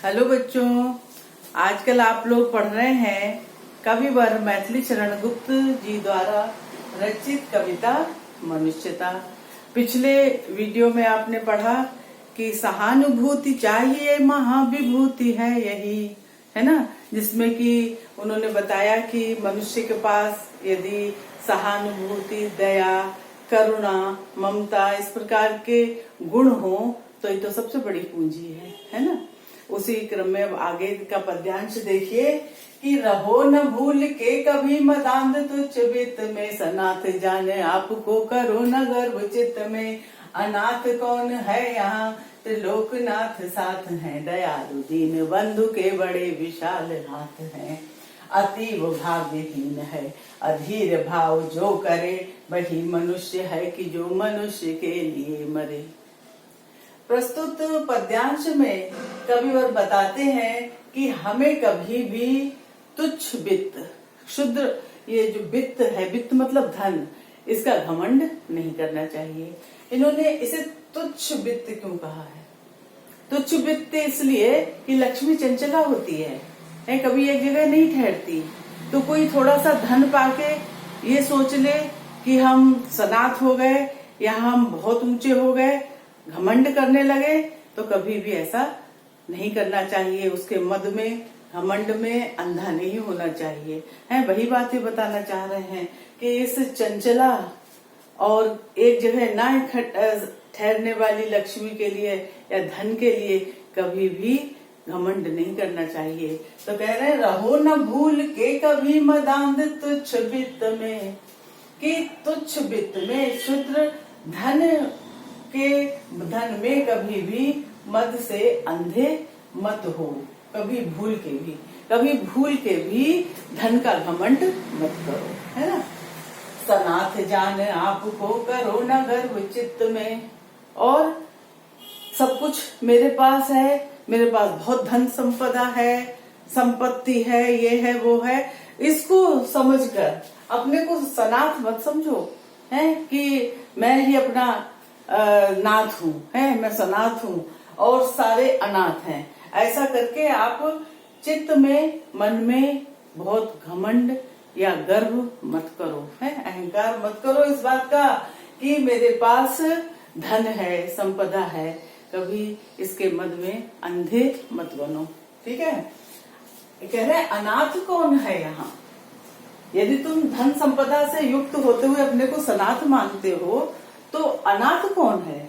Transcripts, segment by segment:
Hello बच्चों, आजकल आप लोग पढ़ रहे हैं कविवर मैथिली शरण गुप्त जी द्वारा रचित कविता मनुष्यता। पिछले वीडियो में आपने पढ़ा कि सहानुभूति चाहिए महाविभूति है यही, है ना, जिसमें कि उन्होंने बताया कि मनुष्य के पास यदि सहानुभूति, दया, करुणा, ममता इस प्रकार के गुण हो तो ये तो सबसे बड़ी पूंजी है ना। उसी क्रम में अब आगे का पद्यांश देखिए कि रहो न भूल के कभी मदांध तुच्छ वित्त में, सनाथ जाने आपको करो न गर्व चित्त में। अनाथ कौन है यहाँ त्रिलोकनाथ साथ हैं, दयालु दीन बंधु के बड़े विशाल हाथ हैं। अतीव भाग्यहीन है अधीर भाव जो करे, वही मनुष्य है कि जो मनुष्य के लिए मरे। प्रस्तुत पद्यांश में कविवर बताते हैं कि हमें कभी भी तुच्छ वित्त, क्षुद्र, ये जो वित्त है, वित्त मतलब धन, इसका घमंड नहीं करना चाहिए। इन्होंने इसे तुच्छ वित्त क्यों कहा है? तुच्छ वित्त इसलिए कि लक्ष्मी चंचला होती है, कभी एक जगह नहीं ठहरती। तो कोई थोड़ा सा धन पाके ये सोच ले कि हम सनाथ हो गए या हम बहुत ऊंचे हो गए, घमंड करने लगे, तो कभी भी ऐसा नहीं करना चाहिए। उसके मद में, घमंड में अंधा नहीं होना चाहिए। है वही बातें बताना चाह रहे हैं कि इस चंचला और एक जगह ना ठहरने वाली लक्ष्मी के लिए या धन के लिए कभी भी घमंड नहीं करना चाहिए। तो कह रहे हैं रहो न भूल के कभी मदांध तुच्छ वित्त में, कि तुच्छ वित्त में, क्षुद्र धन में कभी भी मद से अंधे मत हो। कभी भूल के भी धन का घमंड मत करो, है ना। सनाथ जान आपको करो न गर्व चित्त में, और सब कुछ मेरे पास है, मेरे पास बहुत धन संपदा है, संपत्ति है, ये है वो है, इसको समझकर अपने को सनाथ मत समझो, है कि मैं ही अपना नाथ हूँ, है मैं सनाथ हूँ और सारे अनाथ हैं। ऐसा करके आप चित्त में, मन में बहुत घमंड या गर्व मत करो, है अहंकार मत करो इस बात का कि मेरे पास धन है, संपदा है। कभी इसके मद में अंधे मत बनो, ठीक है। कह रहे अनाथ कौन है यहाँ? यदि तुम धन संपदा से युक्त होते हुए अपने को सनाथ मानते हो तो अनाथ कौन है?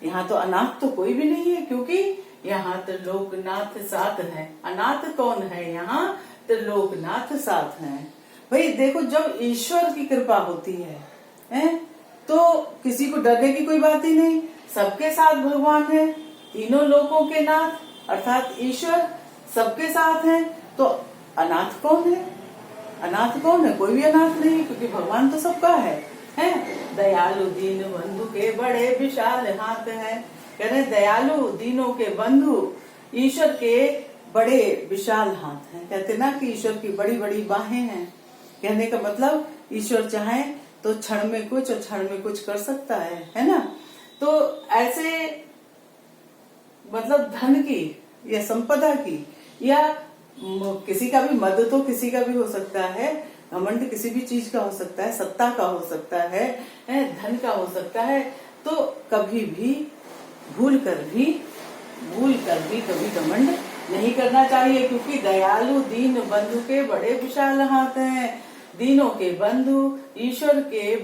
यहाँ तो अनाथ तो कोई भी नहीं है, क्योंकि यहाँ त्रिलोकनाथ साथ है। अनाथ कौन है यहाँ? त्रिलोकनाथ साथ है। भाई देखो, जब ईश्वर की कृपा होती है तो किसी को डरने की कोई बात ही नहीं। सबके साथ भगवान है, तीनों लोकों के नाथ अर्थात ईश्वर सबके साथ है। तो अनाथ कौन है? अनाथ कौन है? कोई भी अनाथ नहीं, क्योंकि भगवान तो सबका है। दयालु दीन बंधु के बड़े विशाल हाथ हैं। कह रहे दयालु दीनों के बंधु ईश्वर के बड़े विशाल हाथ हैं। कहते ना कि ईश्वर की बड़ी बड़ी बाहें हैं। कहने का मतलब ईश्वर चाहे तो क्षण में कुछ और क्षण में कुछ कर सकता है ना। तो ऐसे मतलब धन की या संपदा की या किसी का भी मद तो किसी का भी हो सकता है, घमंड किसी भी चीज का हो सकता है, सत्ता का हो सकता है, धन का हो सकता है। तो कभी भी भूल कर भी कभी घमंड नहीं करना चाहिए, क्योंकि दयालु दीन बंधु के बड़े विशाल हाथ हैं। दीनों के बंधु ईश्वर के,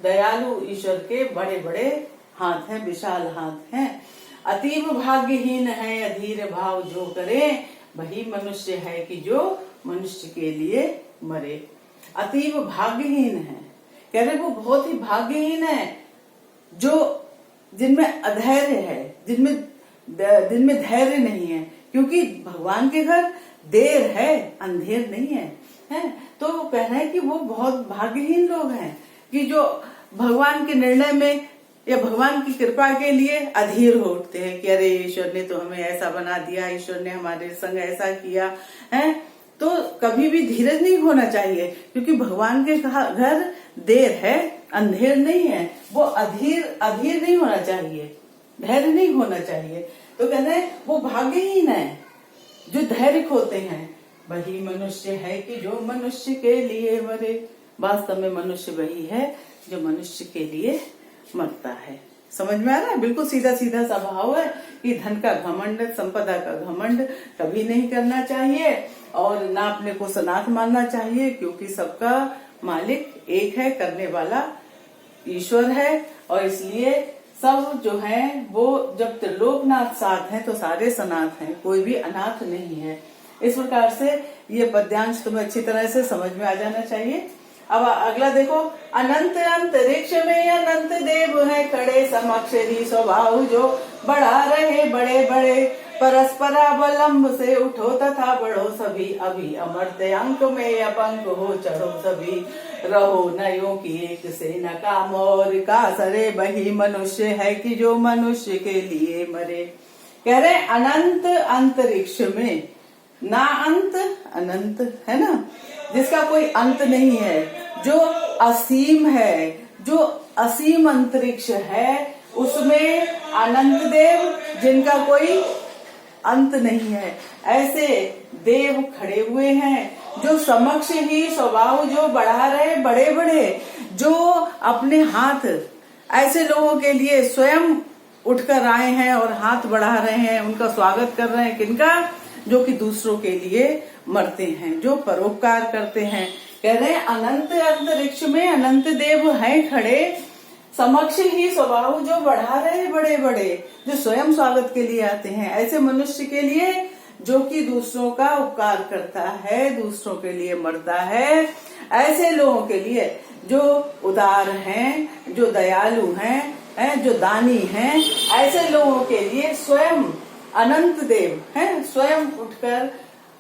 दयालु ईश्वर के बड़े बड़े हाथ हैं, विशाल हाथ हैं। अतीव भाग्यहीन है अधीर भाव जो करे, वही मनुष्य है कि जो मनुष्य के लिए मरे। अतीव भाग्यहीन है, कह रहे वो बहुत ही भाग्यहीन है जो जिनमें अधैर्य है, जिनमें धैर्य नहीं है, क्योंकि भगवान के घर देर है, अंधेर नहीं है। तो कह रहे हैं कि वो बहुत भाग्यहीन लोग हैं कि जो भगवान के निर्णय में या भगवान की कृपा के लिए अधीर हो उठते हैं कि अरे ईश्वर ने तो हमें ऐसा बना दिया, ईश्वर ने हमारे संग ऐसा किया है। तो कभी भी धीरज नहीं होना चाहिए, क्योंकि भगवान के घर देर है, अंधेर नहीं है। वो अधीर नहीं होना चाहिए, धैर्य नहीं होना चाहिए। तो कहते हैं वो भाग्यहीन है जो धैर्य होते हैं, वही मनुष्य है कि जो मनुष्य के लिए मरे। वास्तव में मनुष्य वही है जो मनुष्य के लिए मरता है। समझ में आ रहा है? बिल्कुल सीधा सीधा सा भाव है कि धन का घमंड, संपदा का घमंड कभी नहीं करना चाहिए और ना अपने को सनाथ मानना चाहिए, क्योंकि सबका मालिक एक है, करने वाला ईश्वर है। और इसलिए सब जो है वो जब त्रिलोकनाथ साथ हैं तो सारे सनाथ हैं, कोई भी अनाथ नहीं है। इस प्रकार से ये पद्यांश तुम्हें अच्छी तरह से समझ में आ जाना चाहिए। अब अगला देखो, अनंत अंतरिक्ष में अनंत देव है खड़े, समक्ष ही स्वभाव जो बढ़ा रहे बड़े बड़े, परस्पर अवलंब से उठो तथा बढ़ो सभी, अभी अमर्त्य अंक में अपंक हो चढ़ो सभी, रहो नयों की एक से न काम और का सरे, वही मनुष्य है कि जो मनुष्य के लिए मरे। कह रहे अनंत अंतरिक्ष में, ना अंत अनंत है ना, जिसका कोई अंत नहीं है, जो असीम है, जो असीम अंतरिक्ष है, उसमें अनंत देव जिनका कोई अंत नहीं है, ऐसे देव खड़े हुए हैं, जो समक्ष ही स्वभाव जो बढ़ा रहे बड़े बड़े, जो अपने हाथ ऐसे लोगों के लिए स्वयं उठकर आए हैं और हाथ बढ़ा रहे हैं, उनका स्वागत कर रहे हैं। किनका? जो कि दूसरों के लिए मरते हैं, जो परोपकार करते हैं। कह रहे हैं अनंत अंतरिक्ष में अनंत देव हैं खड़े, समक्ष ही स्वभाव जो बढ़ा रहे बड़े बड़े, जो स्वयं स्वागत के लिए आते हैं। ऐसे मनुष्य के लिए जो कि दूसरों का उपकार करता है, दूसरों के लिए मरता है, ऐसे लोगों के लिए जो उदार हैं, जो दयालु हैं, जो दानी हैं, ऐसे लोगों के लिए स्वयं अनंत देव हैं, स्वयं उठकर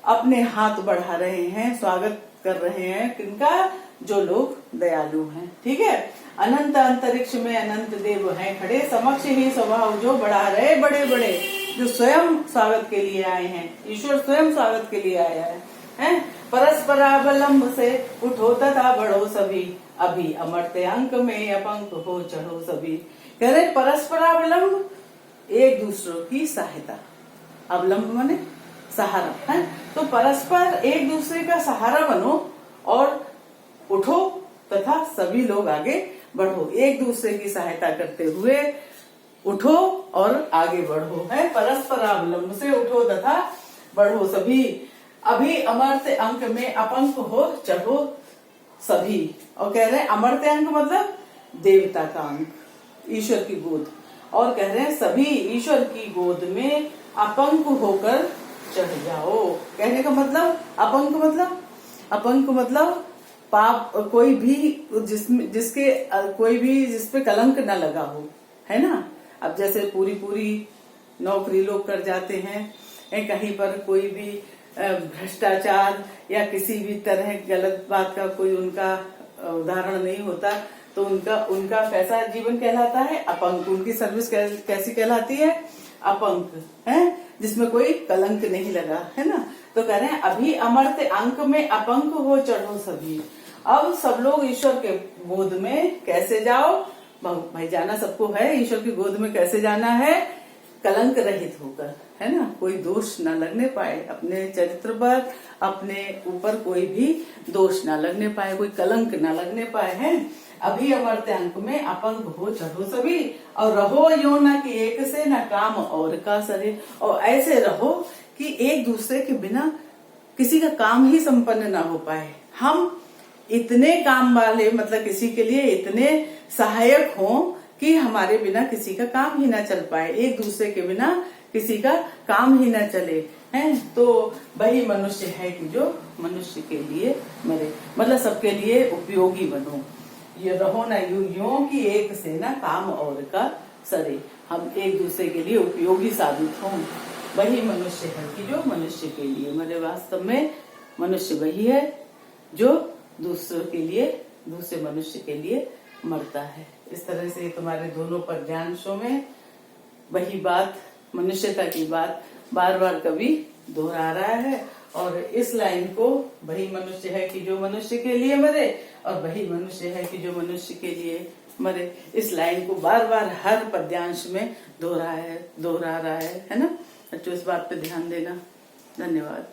अपने हाथ बढ़ा रहे हैं, स्वागत कर रहे हैं। किनका? जो लोग दयालु हैं। ठीक है। अनंत अंतरिक्ष में अनंत देव हैं खड़े, समक्ष ही स्वभाव जो बढ़ा रहे बड़े बड़े, जो स्वयं स्वागत के लिए आए हैं। ईश्वर स्वयं स्वागत के लिए आया है। परस्पर अवलंब से उठो तथा बढ़ो सभी, अभी अमर्त्य अंक में अपंक हो चढ़ो सभी। कह रहे परस्पर अवलंब, एक दूसरों की सहायता। अवलंब माने सहारा है, तो परस्पर एक दूसरे का सहारा बनो और उठो तथा सभी लोग आगे बढ़ो। एक दूसरे की सहायता करते हुए उठो और आगे बढ़ो। है परस्पर अवलंब से उठो तथा बढ़ो सभी, अभी अमर्त्य अंक में अपंक हो चढ़ो सभी। और कह रहे हैं अमर्त्य अंक मतलब देवता का अंक, ईश्वर की गोद। और कह रहे हैं सभी ईश्वर की गोद में अपंक होकर चढ़ जाओ। कहने का मतलब अपंक मतलब पाप, कोई भी जिसके कोई भी जिसपे कलंक न लगा हो, है ना। अब जैसे पूरी नौकरी लोग कर जाते हैं, कहीं पर कोई भी भ्रष्टाचार या किसी भी तरह गलत बात का कोई उनका उदाहरण नहीं होता, तो उनका कैसा जीवन कहलाता है? अपंक। उनकी सर्विस कैसी कहलाती है? अपंक है, जिसमें कोई कलंक नहीं लगा, है ना। तो कह रहे हैं अभी अमर्त्य अंक में अपंक हो चढ़ो सभी। अब सब लोग ईश्वर के गोद में कैसे जाओ? भाई जाना सबको है, ईश्वर की गोद में कैसे जाना है? कलंक रहित होकर, है ना। कोई दोष ना लगने पाए अपने चरित्र पर, अपने ऊपर कोई भी दोष ना लगने पाए, कोई कलंक ना लगने पाए। है अभी अमर्त्य अंक में अपंक हो चढ़ो सभी, और रहो यो न कि एक से न काम और का सरे। और ऐसे रहो कि एक दूसरे के बिना किसी का काम ही संपन्न ना हो पाए। हम इतने काम वाले, मतलब किसी के लिए इतने सहायक हों कि हमारे बिना किसी का काम ही ना चल पाए, एक दूसरे के बिना किसी का काम ही ना चले। हैं तो वही मनुष्य है कि जो मनुष्य के लिए मरे, मतलब सबके लिए उपयोगी बनो। ये रहो ना यूं कि एक से ना काम और का सरे, हम एक दूसरे के लिए उपयोगी साबित हों। वही मनुष्य है कि जो मनुष्य के लिए मरे। वास्तव में मनुष्य वही है जो दूसरों के लिए, दूसरे मनुष्य के लिए मरता है। इस तरह से तुम्हारे दोनों पद्यांशों में वही बात, मनुष्यता की बात बार बार कवि दोहरा रहा है। और इस लाइन को, वही मनुष्य है कि जो मनुष्य के लिए मरे, और वही मनुष्य है कि जो मनुष्य के लिए मरे, इस लाइन को बार बार हर पद्यांश में दोहरा रहा है ना। बच्चों इस बात पे ध्यान देना। धन्यवाद।